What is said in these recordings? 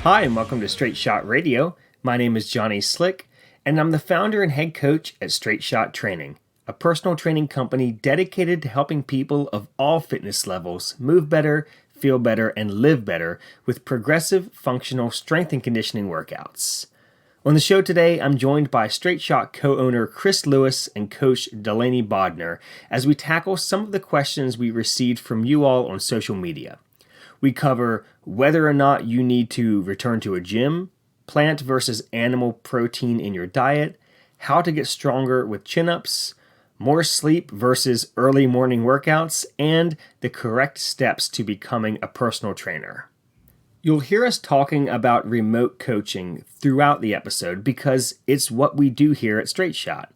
Hi, and welcome to Straight Shot Radio. My name is Johnny Slick, and I'm the founder and head coach at Straight Shot Training, a personal training company dedicated to helping people of all fitness levels move better, feel better, and live better with progressive, functional strength and conditioning workouts. On the show today, I'm joined by Straight Shot co-owner Chris Lewis and coach Delaney Bodner as we tackle some of the questions we received from you all on social media. We cover whether or not you need to return to a gym, plant versus animal protein in your diet, how to get stronger with chin-ups, more sleep versus early morning workouts, and the correct steps to becoming a personal trainer. You'll hear us talking about remote coaching throughout the episode because it's what we do here at Straight Shot.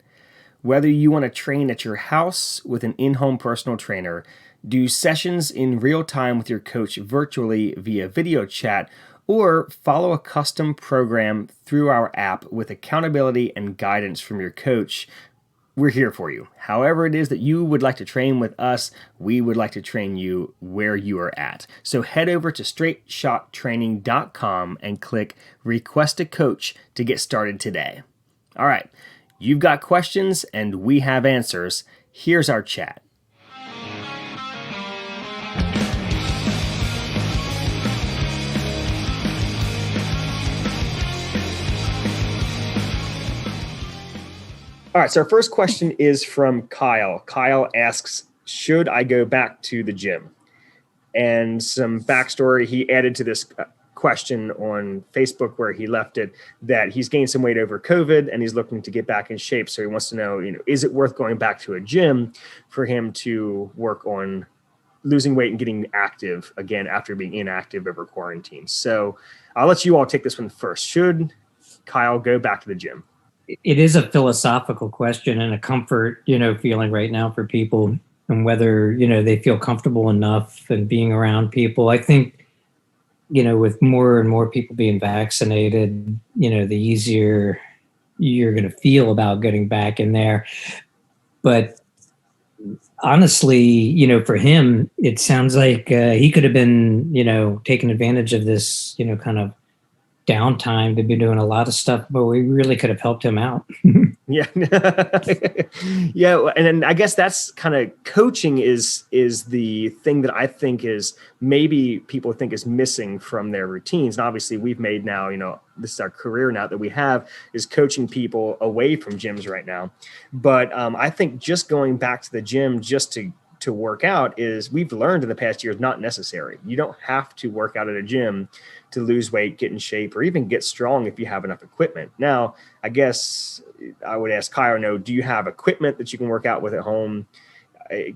Whether you want to train at your house with an in-home personal trainer, do sessions in real time with your coach virtually via video chat, or follow a custom program through our app with accountability and guidance from your coach, we're here for you. However it is that you would like to train with us, we would like to train you where you are at. So head over to straightshottraining.com and click Request a Coach to get started today. All right, you've got questions and we have answers. Here's our chat. All right, so our first question is from Kyle. Kyle asks, should I go back to the gym? And some backstory he added to this question on Facebook where he left it, that he's gained some weight over COVID and he's looking to get back in shape. So he wants to know, is it worth going back to a gym for him to work on losing weight and getting active again after being inactive over quarantine? So I'll let you all take this one first. Should Kyle go back to the gym? It is a philosophical question and a comfort, feeling right now for people, and whether, they feel comfortable enough and being around people. I think, with more and more people being vaccinated, the easier you're going to feel about getting back in there. But honestly, for him, it sounds like he could have been, taking advantage of this, kind of downtime to be doing a lot of stuff, but we really could have helped him out. Yeah. Yeah. And then I guess that's kind of coaching is the thing that I think is maybe people think is missing from their routines. And obviously we've made now, this is our career now that we have is coaching people away from gyms right now. But I think just going back to the gym just to work out is, we've learned in the past year, is not necessary. You don't have to work out at a gym to lose weight, get in shape, or even get strong if you have enough equipment. Now, I guess I would ask Kyle, do you have equipment that you can work out with at home?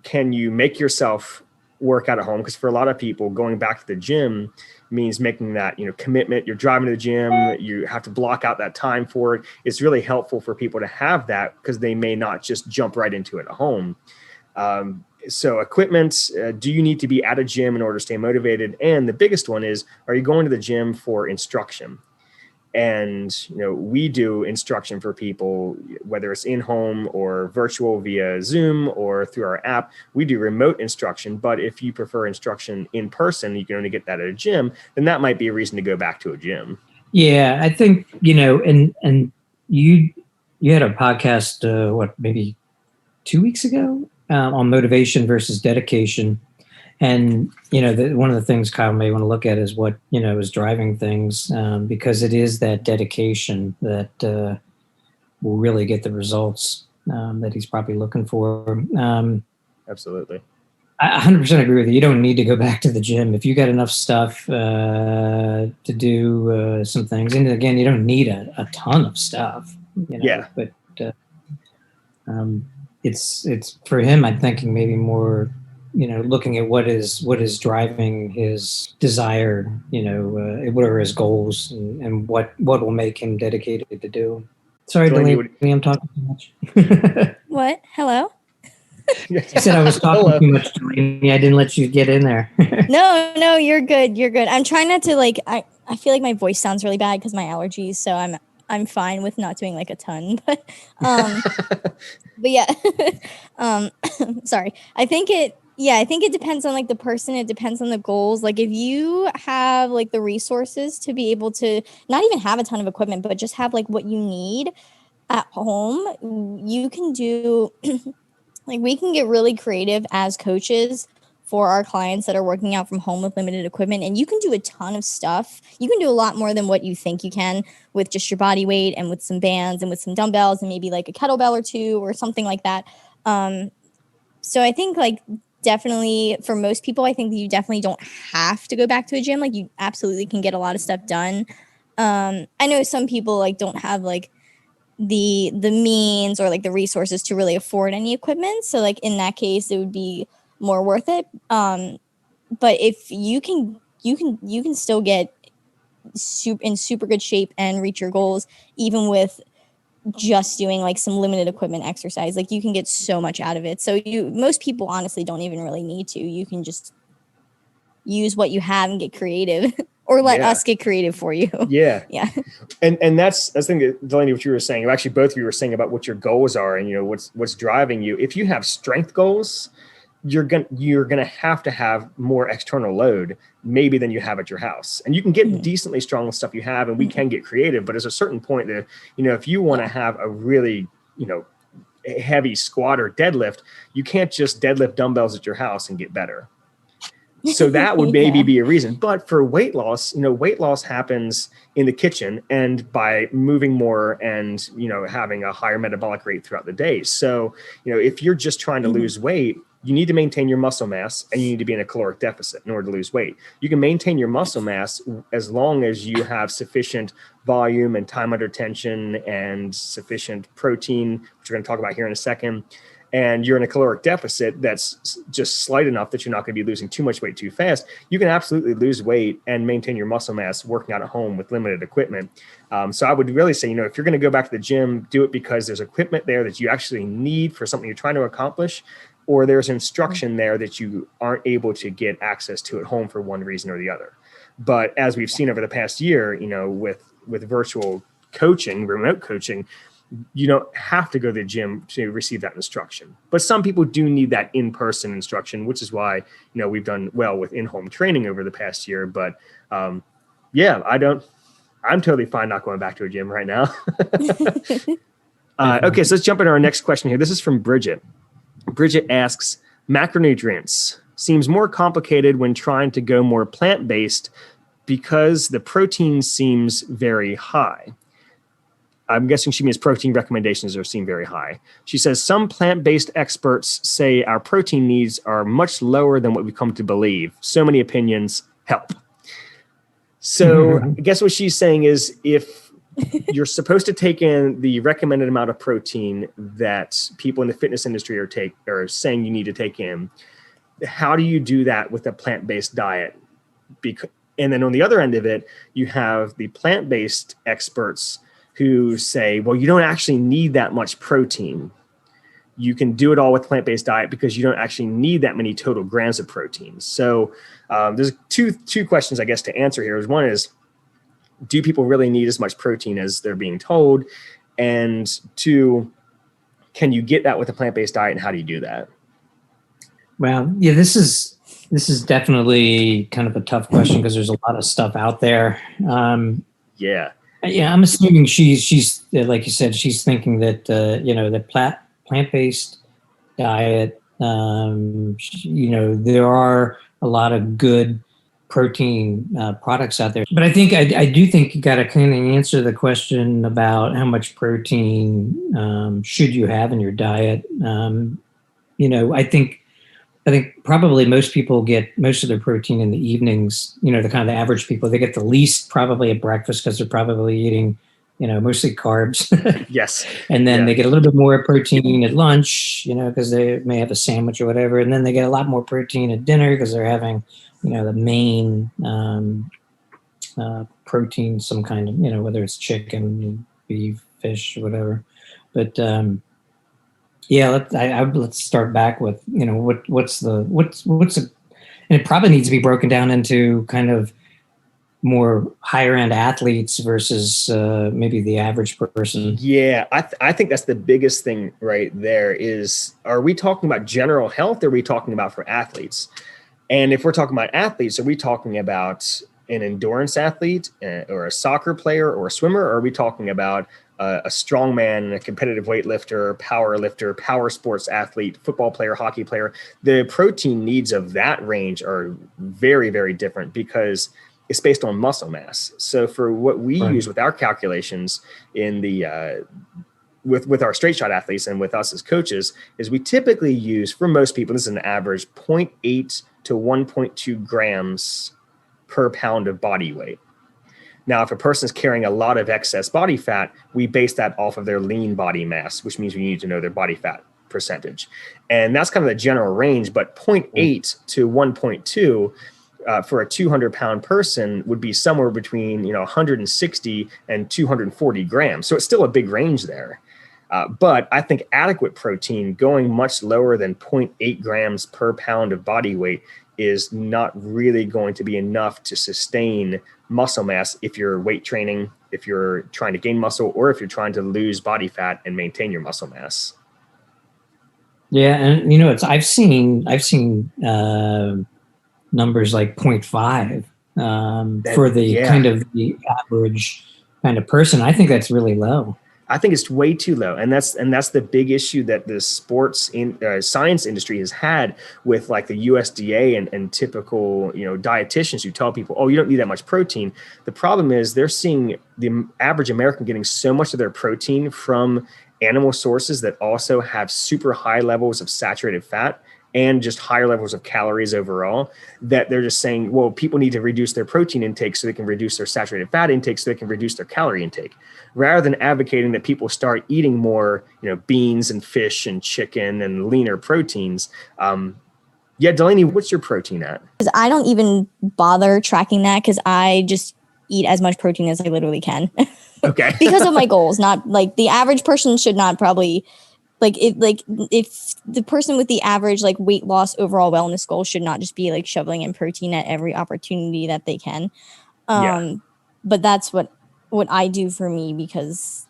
Can you make yourself work out at home? Because for a lot of people, going back to the gym means making that, commitment. You're driving to the gym, you have to block out that time for it. It's really helpful for people to have that because they may not just jump right into it at home. So equipment, do you need to be at a gym in order to stay motivated? And the biggest one is, are you going to the gym for instruction? And, we do instruction for people, whether it's in-home or virtual via Zoom or through our app. We do remote instruction, but if you prefer instruction in person, you can only get that at a gym, then that might be a reason to go back to a gym. Yeah, I think, and you had a podcast, maybe 2 weeks ago? On motivation versus dedication. And, one of the things Kyle may want to look at is what, is driving things, because it is that dedication that will really get the results that he's probably looking for. Absolutely. I 100% agree with you. You don't need to go back to the gym. If you got enough stuff to do some things, and again, you don't need a ton of stuff, Yeah. But it's for him, I'm thinking maybe more, looking at what is driving his desire, what are his goals and what will make him dedicated to do. Sorry, Delaney, I'm talking too much. What? Hello? I said I was talking too much, Delaney. I didn't let you get in there. No, you're good. You're good. I'm trying not to I feel like my voice sounds really bad because my allergies, so I'm fine with not doing a ton, but yeah. Sorry. I think Yeah, I think it depends on like the person. It depends on the goals. Like if you have like the resources to be able to not even have a ton of equipment, but just have like what you need at home, you can do like we can get really creative as coaches for our clients that are working out from home with limited equipment, and you can do a ton of stuff. You can do a lot more than what you think you can with just your body weight and with some bands and with some dumbbells and maybe like a kettlebell or two or something like that. So I think like definitely for most people, I think you definitely don't have to go back to a gym. Like you absolutely can get a lot of stuff done. I know some people like don't have like the means or like the resources to really afford any equipment. So like in that case, it would be more worth it. But if you can still get in super good shape and reach your goals even with just doing like some limited equipment exercise. Like you can get so much out of it. So most people honestly don't even really need to. You can just use what you have and get creative or let us get creative for you. Yeah. Yeah. And that's the thing that Delaney, what you were saying, actually both of you were saying about what your goals are and, what's driving you. If you have strength goals, you're gonna have to have more external load maybe than you have at your house, and you can get decently strong with stuff you have, and we can get creative. But there's a certain point that if you want to have a really heavy squat or deadlift, you can't just deadlift dumbbells at your house and get better. So that would maybe be a reason. But for weight loss, weight loss happens in the kitchen and by moving more and having a higher metabolic rate throughout the day. So if you're just trying to lose weight, you need to maintain your muscle mass and you need to be in a caloric deficit in order to lose weight. You can maintain your muscle mass as long as you have sufficient volume and time under tension and sufficient protein, which we're going to talk about here in a second. And you're in a caloric deficit that's just slight enough that you're not going to be losing too much weight too fast. You can absolutely lose weight and maintain your muscle mass working out at home with limited equipment. So I would really say, if you're going to go back to the gym, do it because there's equipment there that you actually need for something you're trying to accomplish, or there's instruction there that you aren't able to get access to at home for one reason or the other. But as we've seen over the past year, with virtual coaching, remote coaching, you don't have to go to the gym to receive that instruction. But some people do need that in-person instruction, which is why, we've done well with in-home training over the past year. But I'm totally fine not going back to a gym right now. Okay, so let's jump into our next question here. This is from Bridget. Bridget asks, macronutrients seems more complicated when trying to go more plant-based because the protein seems very high. I'm guessing she means protein recommendations seem very high. She says, some plant-based experts say our protein needs are much lower than what we've come to believe. So many opinions, help. So I guess what she's saying is if you're supposed to take in the recommended amount of protein that people in the fitness industry are saying you need to take in, how do you do that with a plant-based diet? And then on the other end of it, you have the plant-based experts who say, well, you don't actually need that much protein. You can do it all with plant-based diet because you don't actually need that many total grams of protein. So there's two questions, I guess, to answer here. One is, do people really need as much protein as they're being told? And two, can you get that with a plant-based diet, and how do you do that? Well, yeah, this is definitely kind of a tough question because there's a lot of stuff out there. Yeah, I'm assuming she's like you said, she's thinking that the plant-based diet. There are a lot of good protein products out there, but I think I do think you got to kind of answer the question about how much protein should you have in your diet. I think probably most people get most of their protein in the evenings. The kind of the average people, they get the least probably at breakfast because they're probably eating, mostly carbs. Yes. And then they get a little bit more protein at lunch, because they may have a sandwich or whatever. And then they get a lot more protein at dinner because they're having, the main protein, some kind of, whether it's chicken, beef, fish, or whatever. But let's start back with what's and it probably needs to be broken down into kind of more higher end athletes versus maybe the average person? Yeah, I think that's the biggest thing right there is, are we talking about general health, or are we talking about for athletes? And if we're talking about athletes, are we talking about an endurance athlete or a soccer player or a swimmer? Or are we talking about a strongman, a competitive weightlifter, power lifter, power sports athlete, football player, hockey player? The protein needs of that range are very, very different because it's based on muscle mass. So for what we use with our calculations in the with our straight shot athletes and with us as coaches, is we typically use, for most people, this is an average, 0.8 to 1.2 grams per pound of body weight. Now, if a person is carrying a lot of excess body fat, we base that off of their lean body mass, which means we need to know their body fat percentage. And that's kind of the general range, but 0.8 to 1.2 for a 200-pound person would be somewhere between 160 and 240 grams. So it's still a big range there. But I think adequate protein going much lower than 0.8 grams per pound of body weight is not really going to be enough to sustain muscle mass if you're weight training, if you're trying to gain muscle, or if you're trying to lose body fat and maintain your muscle mass. Yeah, and I've seen numbers like 0.5 for the kind of the average kind of person. I think that's really low. I think it's way too low, and that's the big issue that the sports science industry has had with like the USDA and typical dietitians who tell people, oh, you don't need that much protein. The problem is they're seeing the average American getting so much of their protein from animal sources that also have super high levels of saturated fat and just higher levels of calories overall, that they're just saying, well, people need to reduce their protein intake so they can reduce their saturated fat intake so they can reduce their calorie intake, rather than advocating that people start eating more, beans and fish and chicken and leaner proteins. Yeah, Delaney, what's your protein at? Because I don't even bother tracking that, because I just eat as much protein as I literally can. Okay. Because of my goals, not like the average person should not probably if the person with the average like weight loss overall wellness goal should not just be like shoveling in protein at every opportunity that they can. But that's what I do for me, because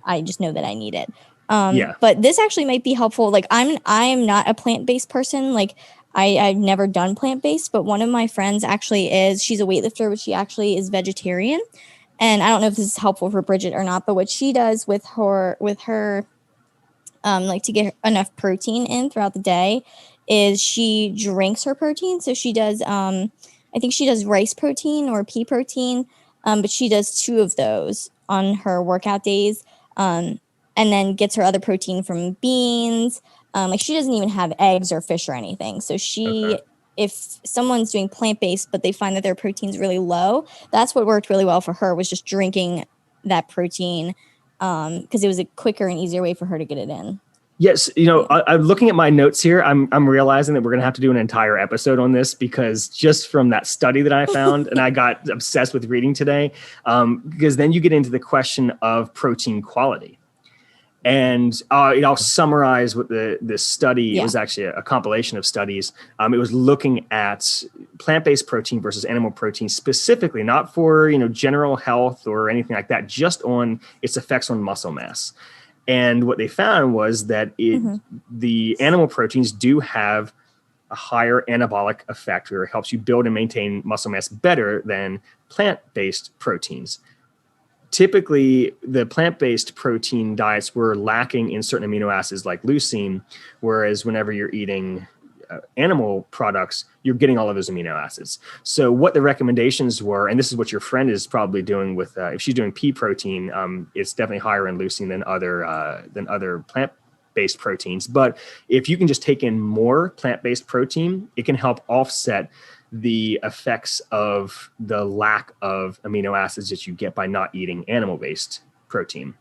I just know that I need it. But this actually might be helpful. Like I'm not a plant-based person. Like I've never done plant-based, but one of my friends actually is. She's a weightlifter, but she actually is vegetarian. And I don't know if this is helpful for Bridget or not, but what she does with her like to get enough protein in throughout the day is she drinks her protein. So she does, I think she does rice protein or pea protein, but she does 2 of those on her workout days, and then gets her other protein from beans. Like she doesn't even have eggs or fish or anything. So if someone's doing plant-based, but they find that their protein's really low, that's what worked really well for her, was just drinking that protein, because it was a quicker and easier way for her to get it in. Yes, I'm looking at my notes here. I'm realizing that we're going to have to do an entire episode on this, because just from that study that I found, and I got obsessed with reading today, because then you get into the question of protein quality. And I'll summarize what the study, it was actually a compilation of studies. It was looking at plant-based protein versus animal protein specifically, not for, general health or anything like that, just on its effects on muscle mass. And what they found was that the animal proteins do have a higher anabolic effect, where it helps you build and maintain muscle mass better than plant-based proteins. Typically, the plant-based protein diets were lacking in certain amino acids like leucine, whereas whenever you're eating animal products, you're getting all of those amino acids. So what the recommendations were, and this is what your friend is probably doing with, if she's doing pea protein, it's definitely higher in leucine than other plant-based proteins. But if you can just take in more plant-based protein, it can help offset the effects of the lack of amino acids that you get by not eating animal-based protein.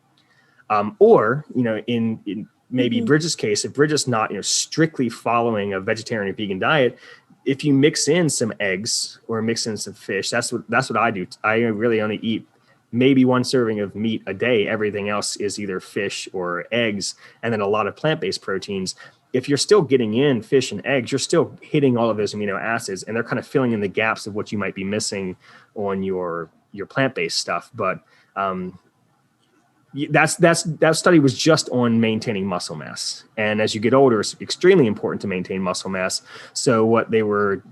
Or, in maybe Bridget's case, if Bridget's not, strictly following a vegetarian or vegan diet, if you mix in some eggs or mix in some fish, that's what I do. I really only eat maybe 1 serving of meat a day. Everything else is either fish or eggs, and then a lot of plant-based proteins. if you're still getting in fish and eggs, you're still hitting all of those amino acids, and they're kind of filling in the gaps of what you might be missing on your plant-based stuff. But that study was just on maintaining muscle mass. And as you get older, it's extremely important to maintain muscle mass. So what they were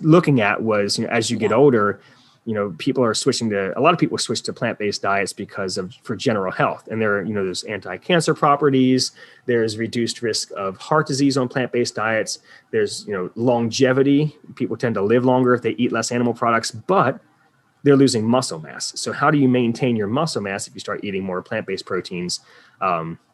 looking at was, as you get older, a lot of people switch to plant-based diets for general health. And there's anti-cancer properties, there's reduced risk of heart disease on plant-based diets. There's, longevity. People tend to live longer if they eat less animal products, but they're losing muscle mass. So how do you maintain your muscle mass if you start eating more plant-based proteins?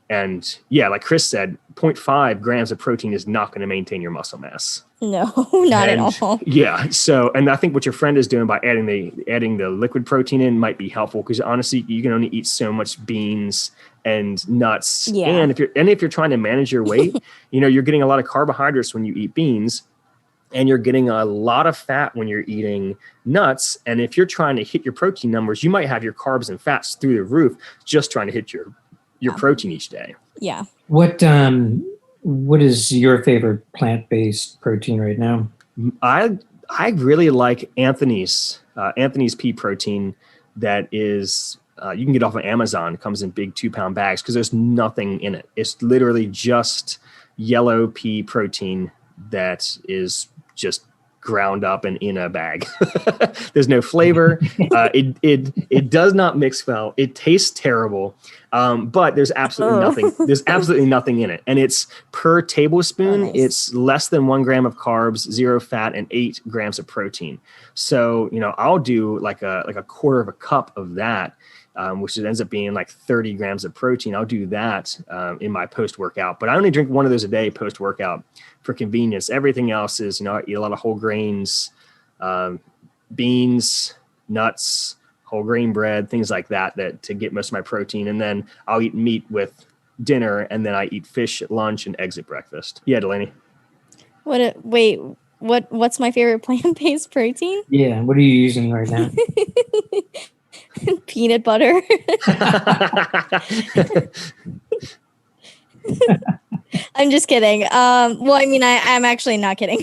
And yeah, like Chris said, 0.5 grams of protein is not going to maintain your muscle mass. No, not at all. Yeah. So, and I think what your friend is doing by adding the liquid protein in might be helpful, because honestly, you can only eat so much beans and nuts. Yeah. And if you're trying to manage your weight, you're getting a lot of carbohydrates when you eat beans, and you're getting a lot of fat when you're eating nuts. And if you're trying to hit your protein numbers, you might have your carbs and fats through the roof just trying to hit your protein each day. Yeah. What is your favorite plant-based protein right now? I really like Anthony's pea protein. That is, you can get off of Amazon. It comes in big 2-pound bags because there's nothing in it. It's literally just yellow pea protein that is just ground up and in a bag. There's no flavor. It does not mix well. It tastes terrible. But there's absolutely nothing. There's absolutely nothing in it. And it's per tablespoon. Nice. It's less than 1 gram of carbs, 0 fat, and 8 grams of protein. So, I'll do like a quarter of a cup of that, which ends up being like 30 grams of protein. I'll do that in my post-workout, but I only drink one of those a day post-workout for convenience. Everything else is, I eat a lot of whole grains, beans, nuts, whole grain bread, things like that to get most of my protein. And then I'll eat meat with dinner, and then I eat fish at lunch and eggs at breakfast. Yeah, Delaney. What's my favorite plant-based protein? Yeah, what are you using right now? Peanut butter. I'm just kidding. I'm actually not kidding.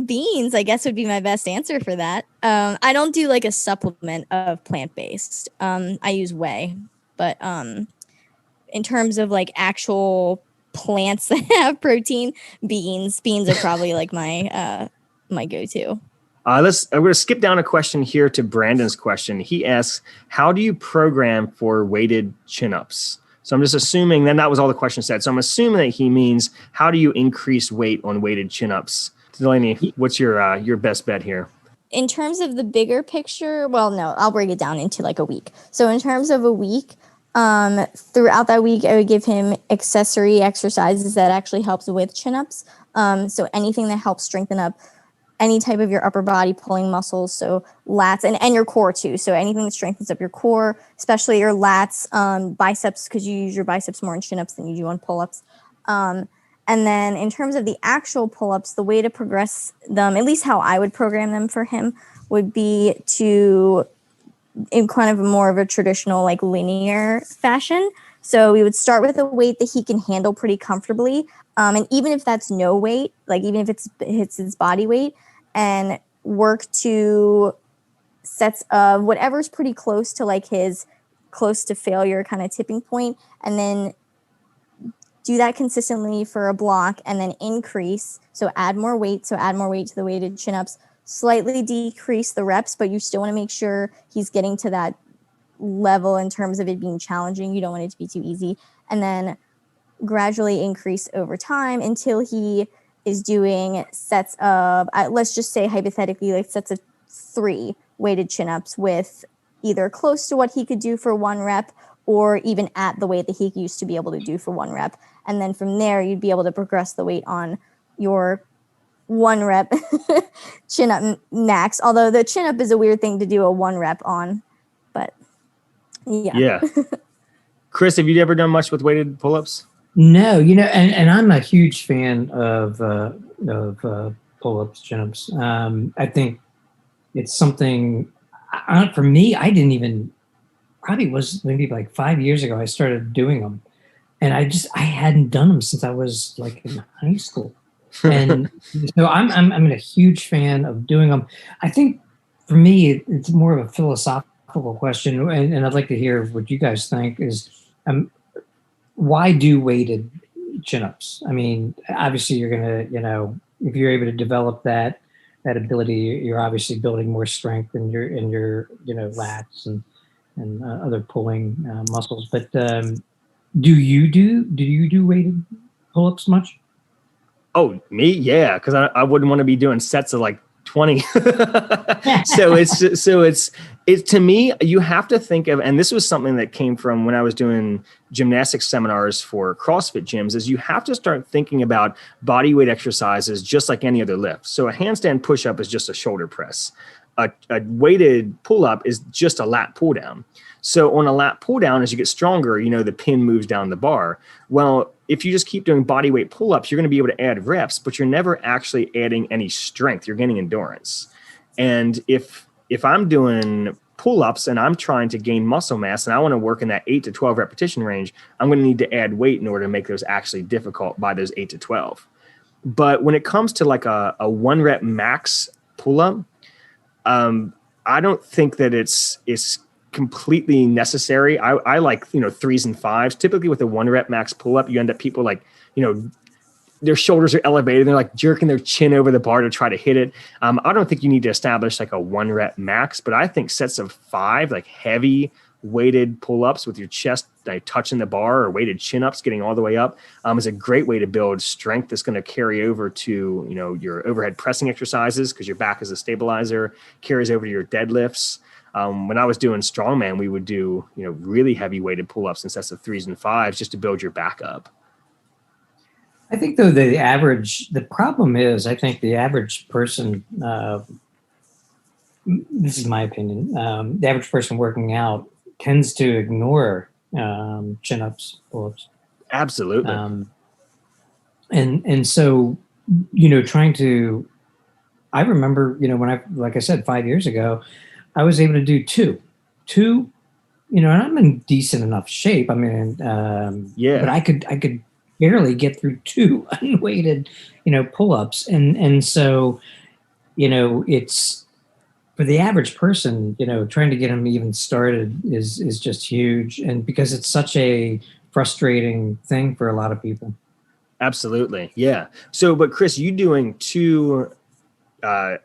Beans, I guess, would be my best answer for that. I don't do like a supplement of plant-based. I use whey, but in terms of like actual plants that have protein, beans are probably like my go-to. I'm going to skip down a question here to Brandon's question. He asks, how do you program for weighted chin-ups? So I'm just assuming, then that was all the question said. So I'm assuming that he means, how do you increase weight on weighted chin-ups? Delaney, what's your best bet here? In terms of the bigger picture, well, no, I'll break it down into like a week. So in terms of a week, throughout that week, I would give him accessory exercises that actually helps with chin-ups. So anything that helps strengthen up any type of your upper body pulling muscles, so lats and your core too. So anything that strengthens up your core, especially your lats, biceps, because you use your biceps more in chin-ups than you do on pull-ups. And then in terms of the actual pull-ups, the way to progress them, at least how I would program them for him, would be to, in kind of more of a traditional like linear fashion. So we would start with a weight that he can handle pretty comfortably. And even if that's no weight, like even if it's his body weight, and work to sets of whatever's pretty close to like his close to failure kind of tipping point, and then do that consistently for a block, and then increase. So add more weight to the weighted chin-ups, slightly decrease the reps, but you still want to make sure he's getting to that level in terms of it being challenging. You don't want it to be too easy. And then gradually increase over time until he is doing sets of, let's just say hypothetically, like sets of 3 weighted chin-ups with either close to what he could do for 1 rep or even at the weight that he used to be able to do for 1 rep. And then from there, you'd be able to progress the weight on your 1 rep chin-up max. Although the chin-up is a weird thing to do a 1 rep on, but yeah. Yeah. Chris, have you ever done much with weighted pull-ups? No, and I'm a huge fan of pull-ups, chin-ups. I think it's something, for me, I didn't even, probably was maybe like 5 years ago, I started doing them. and I hadn't done them since I was like in high school. And so I'm a huge fan of doing them. I think for me, it's more of a philosophical question, and I'd like to hear what you guys think is, why do weighted chin-ups? I mean, obviously you're gonna, if you're able to develop that ability, you're obviously building more strength in your lats and other pulling muscles. But do you do weighted pull-ups much? Oh, me? Yeah, because I wouldn't want to be doing sets of like 20. So it's to me, you have to think of, and this was something that came from when I was doing gymnastics seminars for CrossFit gyms, is you have to start thinking about body weight exercises just like any other lift. So a handstand push-up is just a shoulder press. A weighted pull-up is just a lat pull down. So on a lat pull down, as you get stronger, the pin moves down the bar. Well, if you just keep doing body weight pull-ups, you're going to be able to add reps, but you're never actually adding any strength. You're gaining endurance. And if I'm doing pull-ups and I'm trying to gain muscle mass and I want to work in that 8 to 12 repetition range, I'm going to need to add weight in order to make those actually difficult by those 8 to 12. But when it comes to like a 1 rep max pull-up, I don't think that it's completely necessary. I like, 3s and 5s. Typically with a 1 rep max pull up, you end up people like, their shoulders are elevated. They're like jerking their chin over the bar to try to hit it. I don't think you need to establish like a 1 rep max, but I think sets of 5, like heavy weighted pull-ups with your chest like touching the bar, or weighted chin-ups getting all the way up, is a great way to build strength that's going to carry over to, your overhead pressing exercises, because your back is a stabilizer, carries over to your deadlifts. When I was doing strongman, we would do, really heavy weighted pull-ups in sets of 3s and 5s just to build your back up. I think though the problem is, I think the average person, this is my opinion, the average person working out tends to ignore chin-ups, pull-ups. Absolutely. And so, trying to, I remember, when like I said, 5 years ago, I was able to do two, and I'm in decent enough shape. I mean, but I could barely get through 2 unweighted, pull-ups. And so, it's, for the average person, trying to get them even started is just huge. And because it's such a frustrating thing for a lot of people. Absolutely. Yeah. So, but Chris, you doing 2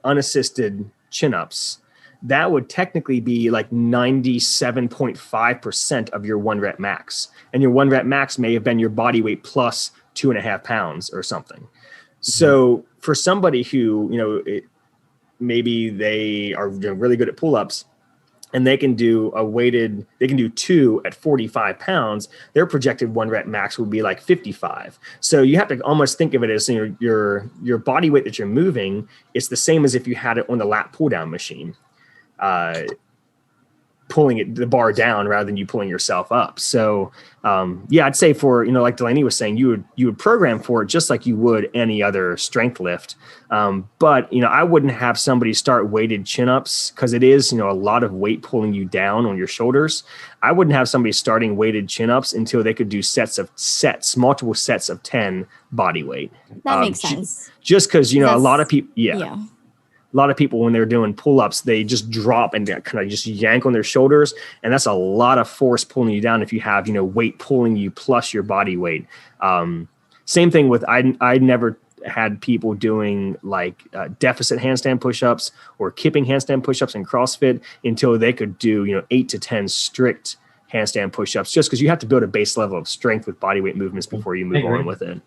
unassisted chin-ups, that would technically be like 97.5% of your 1 rep max. And your 1 rep max may have been your body weight plus 2.5 pounds or something. Mm-hmm. So for somebody who, maybe they are really good at pull-ups and they can do 2 at 45 pounds, their projected 1 rep max would be like 55. So you have to almost think of it as your body weight that you're moving. It's the same as if you had it on the lat pull down machine, pulling the bar down rather than you pulling yourself up. So I'd say for, like Delaney was saying, you would program for it just like you would any other strength lift. But I wouldn't have somebody start weighted chin-ups, because it is, a lot of weight pulling you down on your shoulders. I wouldn't have somebody starting weighted chin-ups until they could do multiple sets of 10 body weight. That makes sense. Just because, a lot of people, a lot of people, when they're doing pull-ups, they just drop and kind of just yank on their shoulders. And that's a lot of force pulling you down if you have, weight pulling you plus your body weight. Same thing with, I never had people doing like deficit handstand push-ups or kipping handstand push-ups in CrossFit until they could do, 8 to 10 strict handstand push-ups, just because you have to build a base level of strength with body weight movements before you move on with it.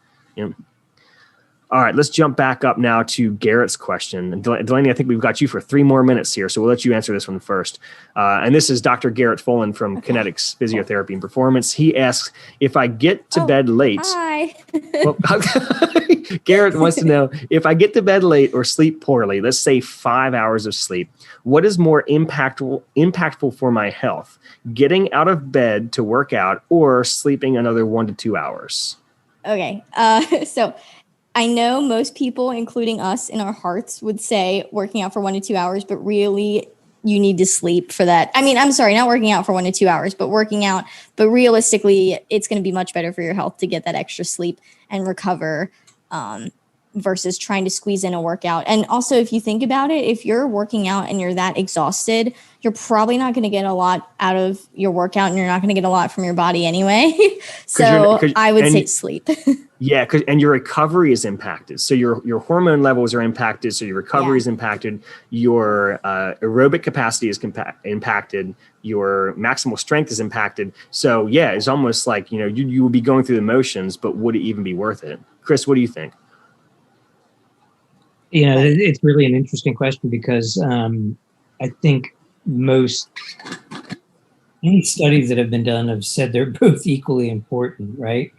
All right, let's jump back up now to Garrett's question. And Delaney, I think we've got you for 3 more minutes here, so we'll let you answer this one first. And this is Dr. Garrett Folan from Kinetics Physiotherapy and Performance. He asks, if I get to bed late... Hi. Well, Garrett wants to know, if I get to bed late or sleep poorly, let's say 5 hours of sleep, what is more impactful for my health? Getting out of bed to work out or sleeping another 1 to 2 hours? Okay, so... I know most people, including us in our hearts, would say working out for 1 to 2 hours, but really you need to sleep for that. I mean, I'm sorry, not working out for 1 to 2 hours, but working out. But realistically, it's going to be much better for your health to get that extra sleep and recover versus trying to squeeze in a workout. And also, if you think about it, if you're working out and you're that exhausted, you're probably not going to get a lot out of your workout, and you're not going to get a lot from your body anyway. So I would say sleep. Yeah, and your recovery is impacted. So your hormone levels are impacted. So your recovery is impacted. Your aerobic capacity is impacted. Your maximal strength is impacted. So yeah, it's almost like, you would be going through the motions, but would it even be worth it? Chris, what do you think? It's really an interesting question because I think any studies that have been done have said they're both equally important, right?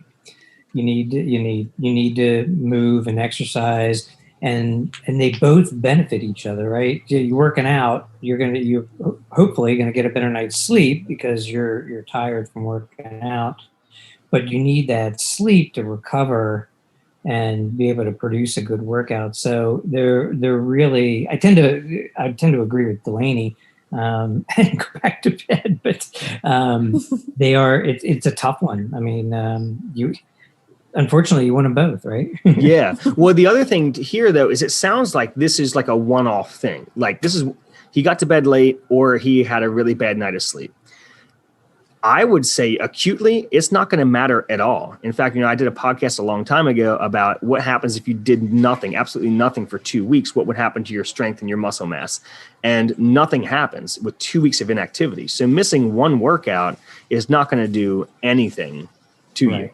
You need to move and exercise, and they both benefit each other, right? You're working out, you're hopefully gonna get a better night's sleep because you're tired from working out, but you need that sleep to recover and be able to produce a good workout. So they're really. I tend to agree with Delaney and go back to bed, but they are. It's a tough one. I mean, unfortunately, you want them both, right? Yeah. Well, the other thing to hear though is it sounds like this is like a one-off thing. Like he got to bed late or he had a really bad night of sleep. I would say acutely, it's not going to matter at all. In fact, I did a podcast a long time ago about what happens if you did nothing, absolutely nothing for 2 weeks. What would happen to your strength and your muscle mass? And nothing happens with 2 weeks of inactivity. So missing one workout is not going to do anything to you.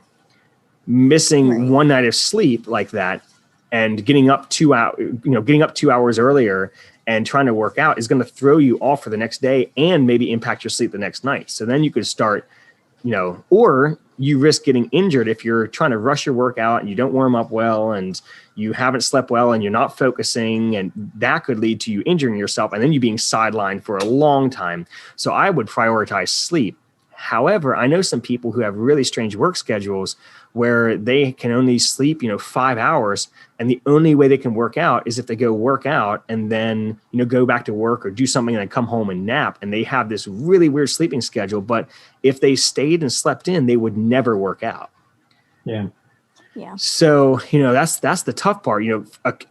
Missing one night of sleep like that and getting up 2 hours earlier and trying to work out is going to throw you off for the next day and maybe impact your sleep the next night. So then you could start, or you risk getting injured if you're trying to rush your workout and you don't warm up well and you haven't slept well and you're not focusing, and that could lead to you injuring yourself and then you being sidelined for a long time. So I would prioritize sleep. However, I know some people who have really strange work schedules where they can only sleep, 5 hours, and the only way they can work out is if they go work out and then, go back to work or do something and then come home and nap. And they have this really weird sleeping schedule. But if they stayed and slept in, they would never work out. Yeah. Yeah. So, that's the tough part,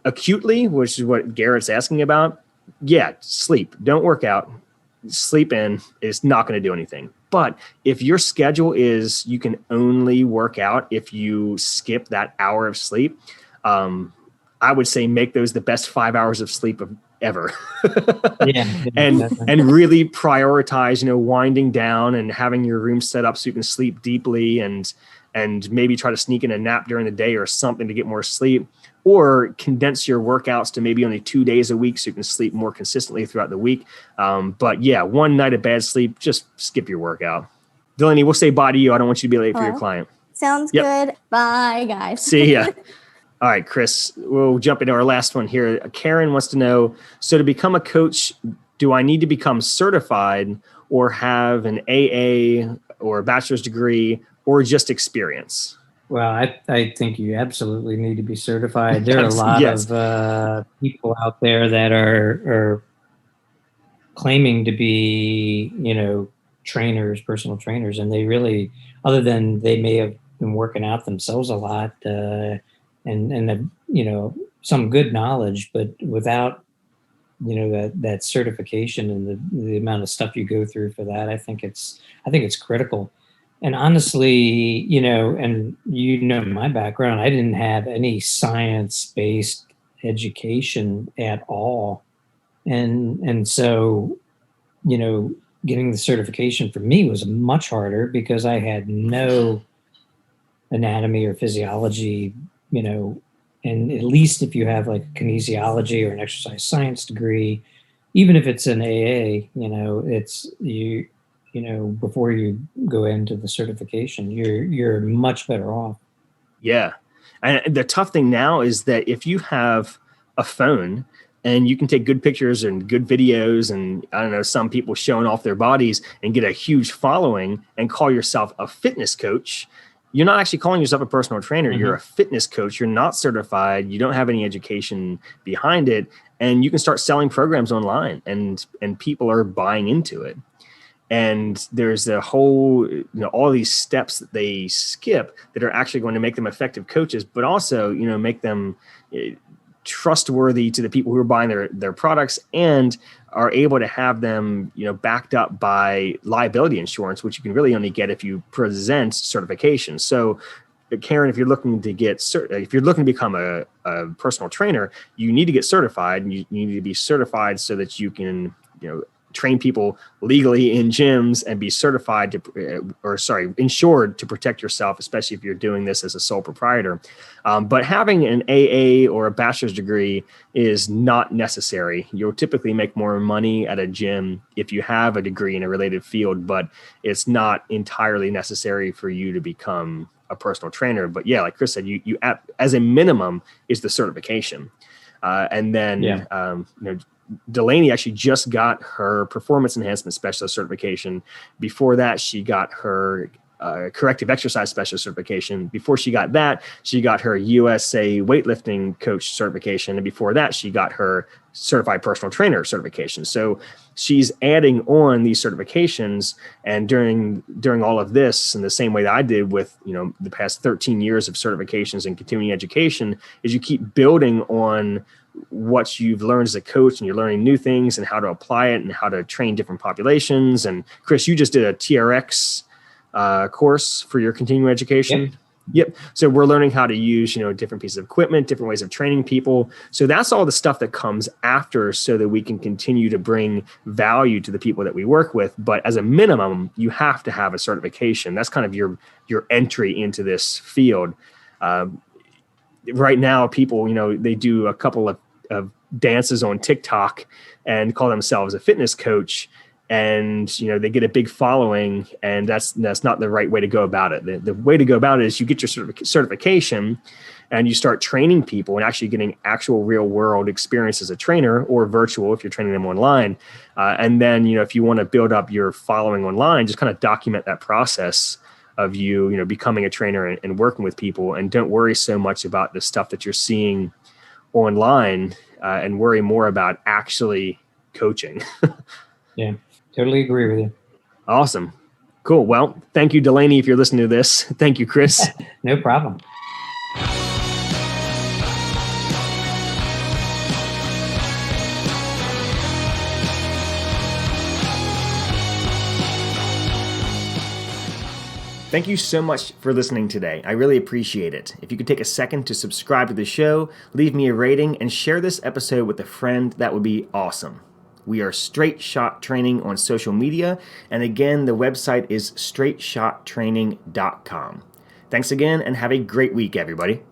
acutely, which is what Garrett's asking about. Yeah, sleep, don't work out. Sleep in is not going to do anything. But if your schedule is you can only work out if you skip that hour of sleep, I would say make those the best 5 hours of sleep ever. and really prioritize, winding down and having your room set up so you can sleep deeply and maybe try to sneak in a nap during the day or something to get more sleep. Or condense your workouts to maybe only 2 days a week so you can sleep more consistently throughout the week. But yeah, one night of bad sleep, just skip your workout. Delaney, we'll say bye to you. I don't want you to be late for your client. Sounds good. Bye, guys. See ya. All right, Chris, we'll jump into our last one here. Karen wants to know, so to become a coach, do I need to become certified or have an AA or a bachelor's degree or just experience? Well, I think you absolutely need to be certified. There are a lot of people out there that are claiming to be, trainers, personal trainers, and they really, other than they may have been working out themselves a lot and some good knowledge, but without, that certification and the amount of stuff you go through for that, I think it's critical. And honestly, and my background, I didn't have any science-based education at all. And so, getting the certification for me was much harder because I had no anatomy or physiology, and at least if you have like a kinesiology or an exercise science degree, even if it's an AA, it's you. Before you go into the certification, you're much better off. Yeah. And the tough thing now is that if you have a phone and you can take good pictures and good videos and some people showing off their bodies and get a huge following and call yourself a fitness coach, you're not actually calling yourself a personal trainer. Mm-hmm. You're a fitness coach. You're not certified. You don't have any education behind it. And you can start selling programs online, and people are buying into it. And there's a whole, all these steps that they skip that are actually going to make them effective coaches, but also, make them trustworthy to the people who are buying their products, and are able to have them, backed up by liability insurance, which you can really only get if you present certification. So, Karen, if you're looking to become a personal trainer, you need to get certified, and you need to be certified so that you can, train people legally in gyms and be certified insured to protect yourself, especially if you're doing this as a sole proprietor. But having an AA or a bachelor's degree is not necessary. You'll typically make more money at a gym if you have a degree in a related field, but it's not entirely necessary for you to become a personal trainer. But yeah, like Chris said, you as a minimum is the certification. And then, Delaney actually just got her performance enhancement specialist certification. Before that, she got her corrective exercise specialist certification. Before she got that, she got her USA weightlifting coach certification. And before that, she got her certified personal trainer certification. So she's adding on these certifications. And during all of this, in the same way that I did with, the past 13 years of certifications and continuing education, is you keep building on what you've learned as a coach, and you're learning new things and how to apply it and how to train different populations. And Chris, you just did a TRX course for your continuing education. Yep. So we're learning how to use, different pieces of equipment, different ways of training people. So that's all the stuff that comes after, so that we can continue to bring value to the people that we work with. But as a minimum, you have to have a certification. That's kind of your entry into this field. Right now, people, they do a couple of dances on TikTok and call themselves a fitness coach, and they get a big following, and that's not the right way to go about it. The way to go about it is you get your certification, and you start training people and actually getting actual real world experience as a trainer, or virtual if you're training them online. And then, if you want to build up your following online, just kind of document that process of you becoming a trainer and working with people, and don't worry so much about the stuff that you're seeing online, and worry more about actually coaching. Yeah, totally agree with you. Awesome. Cool. Well, thank you, Delaney, if you're listening to this. Thank you, Chris. No problem. Thank you so much for listening today. I really appreciate it. If you could take a second to subscribe to the show, leave me a rating, and share this episode with a friend, that would be awesome. We are Straight Shot Training on social media, and again, the website is straightshottraining.com. Thanks again, and have a great week, everybody.